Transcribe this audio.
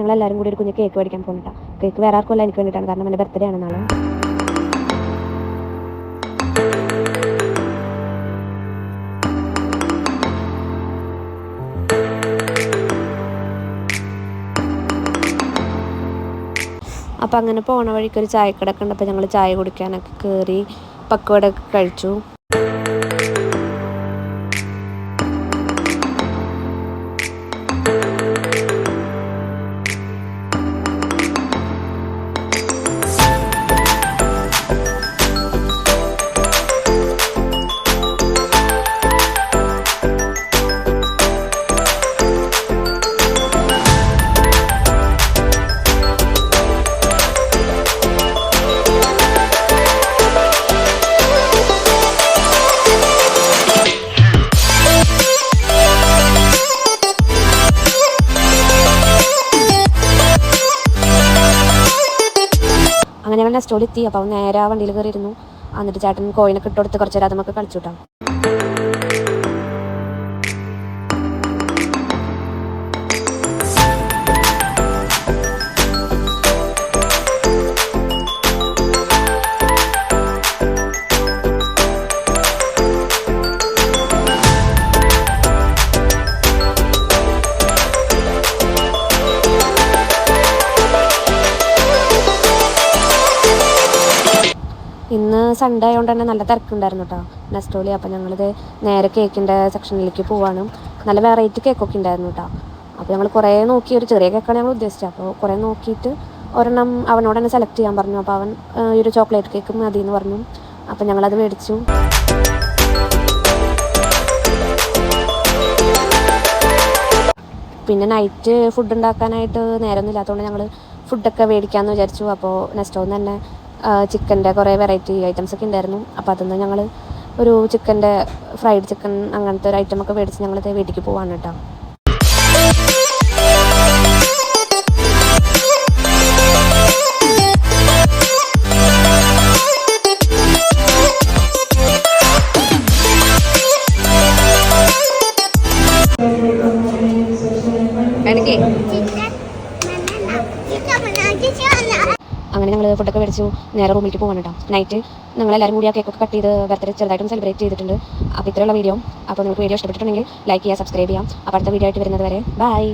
ഞങ്ങളെല്ലാവരും കൂടി ഒരു കുഞ്ഞ് കേക്ക് മേടിക്കാൻ പോകുന്നുണ്ട്. കേക്ക് വേറെ ആർക്കും അല്ല, എനിക്ക് വേണ്ടിയിട്ടാണ്. കാരണം എൻ്റെ ബർത്ത്ഡേ ആണ് നാളെ. അപ്പം അങ്ങനെ പോണ വഴിക്ക് ഒരു ചായക്കടയൊക്കെ ഉണ്ട്. അപ്പോൾ ഞങ്ങൾ ചായ കുടിക്കാനൊക്കെ കയറി പക്വടയൊക്കെ കഴിച്ചു. അങ്ങനെ ഞങ്ങൾ നെസ്റ്റോയിൽ എത്തി. അപ്പോൾ നേരെ ആ വണ്ടിയിൽ കയറിയിരുന്നു. എന്നിട്ട് ചേട്ടൻ കോയിനൊക്കെ ഇട്ടുകൊടുത്ത് കുറച്ച് നേരം അതുമൊക്കെ കളിച്ചു കിട്ടാം. ഇന്ന് സൺഡേ ആയതുകൊണ്ട് തന്നെ നല്ല തിരക്കുണ്ടായിരുന്നു കേട്ടോ നെസ്റ്റോയിൽ. അപ്പോൾ ഞങ്ങളിത് നേരെ കേക്കിൻ്റെ സെക്ഷനിലേക്ക് പോവാണ്. നല്ല വെറൈറ്റി കേക്കൊക്കെ ഉണ്ടായിരുന്നു കേട്ടോ. അപ്പോൾ ഞങ്ങൾ കുറേ നോക്കി, ഒരു ചെറിയ കേക്കാണ് ഞങ്ങൾ ഉദ്ദേശിച്ചത്. അപ്പോൾ കുറേ നോക്കിയിട്ട് ഒരെണ്ണം അവനോട് തന്നെ സെലക്ട് ചെയ്യാൻ പറഞ്ഞു. അപ്പോൾ അവൻ ഈ ഒരു ചോക്ലേറ്റ് കേക്ക് മതി എന്ന് പറഞ്ഞു. അപ്പോൾ ഞങ്ങളത് മേടിച്ചു. പിന്നെ നൈറ്റ് ഫുഡ് ഉണ്ടാക്കാനായിട്ട് നേരമൊന്നും ഇല്ലാത്തതുകൊണ്ട് ഞങ്ങൾ ഫുഡൊക്കെ മേടിക്കാമെന്ന് വിചാരിച്ചു. അപ്പോൾ നെസ്റ്റോയിൽ നിന്ന് തന്നെ ചിക്കൻ്റെ കുറേ വെറൈറ്റി ഐറ്റംസ് ഒക്കെ ഉണ്ടായിരുന്നു. അപ്പോൾ അതിൽ നിന്ന് ഞങ്ങൾ ഒരു ചിക്കൻ്റെ ഫ്രൈഡ് ചിക്കൻ അങ്ങനത്തെ ഒരു ഐറ്റമൊക്കെ മേടിച്ച് ഞങ്ങളിത് വീട്ടിലേക്ക് പോവാണ് കേട്ടോ. അങ്ങനെ ഞങ്ങൾ ഫുഡൊക്കെ മേടിച്ചു നേരെ റൂമിലേക്ക് പോകാൻ കേട്ടോ. നൈറ്റ് ഞങ്ങളെല്ലാവരും കൂടി ആ കേക്കൊക്കെ കട്ട് ചെയ്ത് ബർത്ത്ഡേ ചെറുതായിട്ടും സെലിബ്രേറ്റ് ചെയ്തിട്ടുണ്ട്. അപ്പോൾ ഇത്രയുള്ള വീഡിയോ. അപ്പോൾ നിങ്ങൾക്ക് വീഡിയോ ഇഷ്ടപ്പെട്ടിട്ടുണ്ടെങ്കിൽ ലൈക്ക് ചെയ്യുക, സബ്സ്ക്രൈബ് ചെയ്യാം. അപ്പോൾ അടുത്ത വീഡിയോ ആയിട്ട് വരുന്നത് വരെ ബൈ.